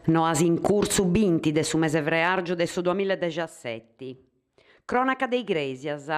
Noas in curso 20 de su mese freargio de su 2017. Cronaca de Igresias.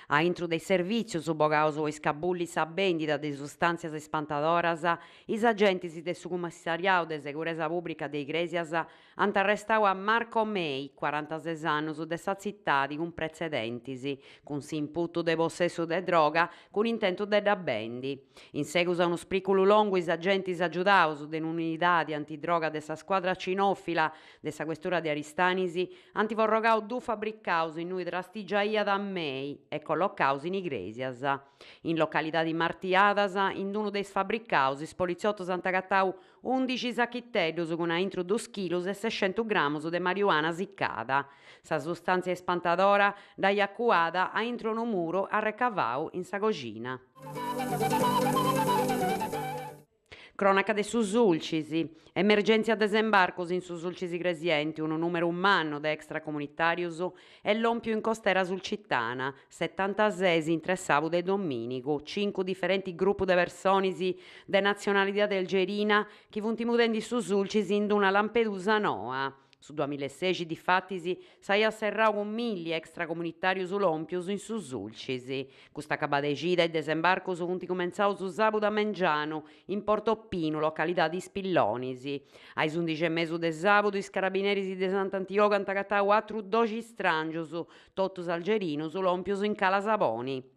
A intro dei servizi bogados o iscabullis a vendita de sustanzias espantadoras, is agentes de su commissariato de segurança pública de Igresias han arrestado a Marco Mei, 46 anni, de sa città con precedentes, con s'imputo de possesso de droga, con intento de da bendi. In seguito a uno spricolo longo, is agentes aggiudados de un'unità antidroga de sa squadra cinofila de sa questura di Aristanisi han vorrogado due fabbricaus in cui trastigiaia da Mei e collocaus in Igresias. In località di Martiadas, in uno dei fabbricaus, i poliziottos han tagattau 11 sacchiteddos con a intro 2 kg e 600 grammi de marijuana siccada. Sa sostanzia espantadora da iacuada a intro no muro a recavau in sa cogina. Cronaca de su Sulcisi. Emergenza desembarcos in su Sulcisi Gresienti, un numero umano de extracomunitarius e l'ompio in costera sulcitana, 76 in tre sabato e dominico, 5 differenti gruppi de personisi de nazionalità algerina che vuntimudendi su Sulcisi in una Lampedusa noa. Su 2016 difatti s'aia serrau 1.000 extracomunitarius lompius in su Sulcisi. Custa cabadegida e desembarco sunt comenzau su sabudu a Mengiano, in Portoppino, località di Spillonisi. Ai 11 de sabudu, is carabineris de Sant'Antioco han tagattau atru 12 strangius, totus algerinus, lompius in Cala Saponi.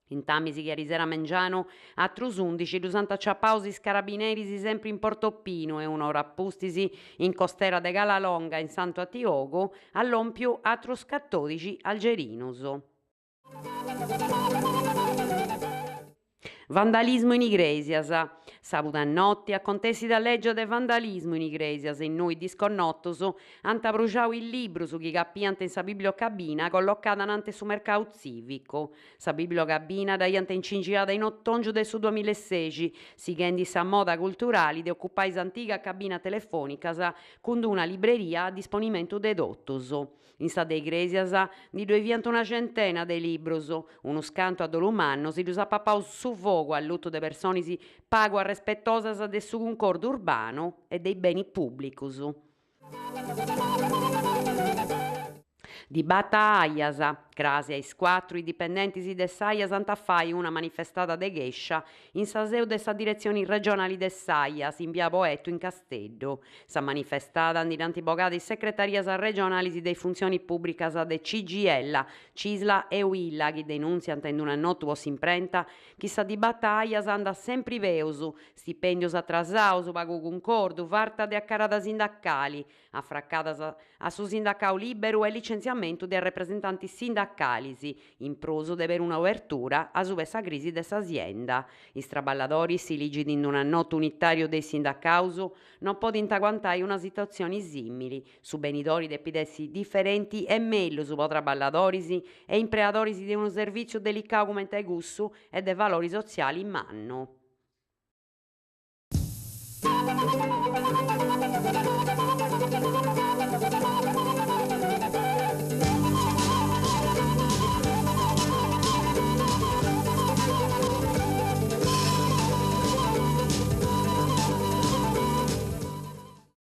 In Tamisi che risera Mengiano, atrus 11 dus ant acciappaus is carabineris sempre in Portoppino e un'ora appustisi in costera de Galalonga in Santo Antioco, all'ompiu atrus 14 algerinus. Vandalismo in Igresias. Sabudu a notte acontessi da legge de vandalismo in Igresias in noi disconnottos ant abruciau il libro su chi cappiant in sa bibliocabina collocata ante su mercato civico. Sa bibliocabina daiant incingiata in ottongiu de su 2016, sighendi sa moda culturale de occupai s'antiga cabina telefonicas cun una libreria a disponimento de totus. In sa de Igresias ni doiviant una centena de libros, unu scanto a dolumanno si dus appappaus su fogo al lutto de personis pago a respettosas de su concordo urbano e dei beni pubblicus. Di battaias, grazie ai 4 i dipendenti de Saias ant fai una manifestata de Gescia in sa seu de sa direzione regionali de Saias in via Boetto in Casteddo. Sa manifestata andinanti bogadi secretarias regionali dei funzioni pubblicas de CGL, Cisla e Uilla che denunziant in una notuos imprenta chi sa di battaias anda sempre veus, stipendios atrasaus, pago concordo, varta de accarada sindacali, affraccadas a su sindacau liberu e licenziamento de rappresentanti sindacali in proso de per una obertura a su sa crisi de s'azienda. Is traballadori si ligidi in un annoto unitario dei sindacaus non podint aguantai una situazione simili. Su benitori de pidessi differenti e meglio su traballadores e impreadores di un servizio delicato come te gussu e de valori sociali in manno.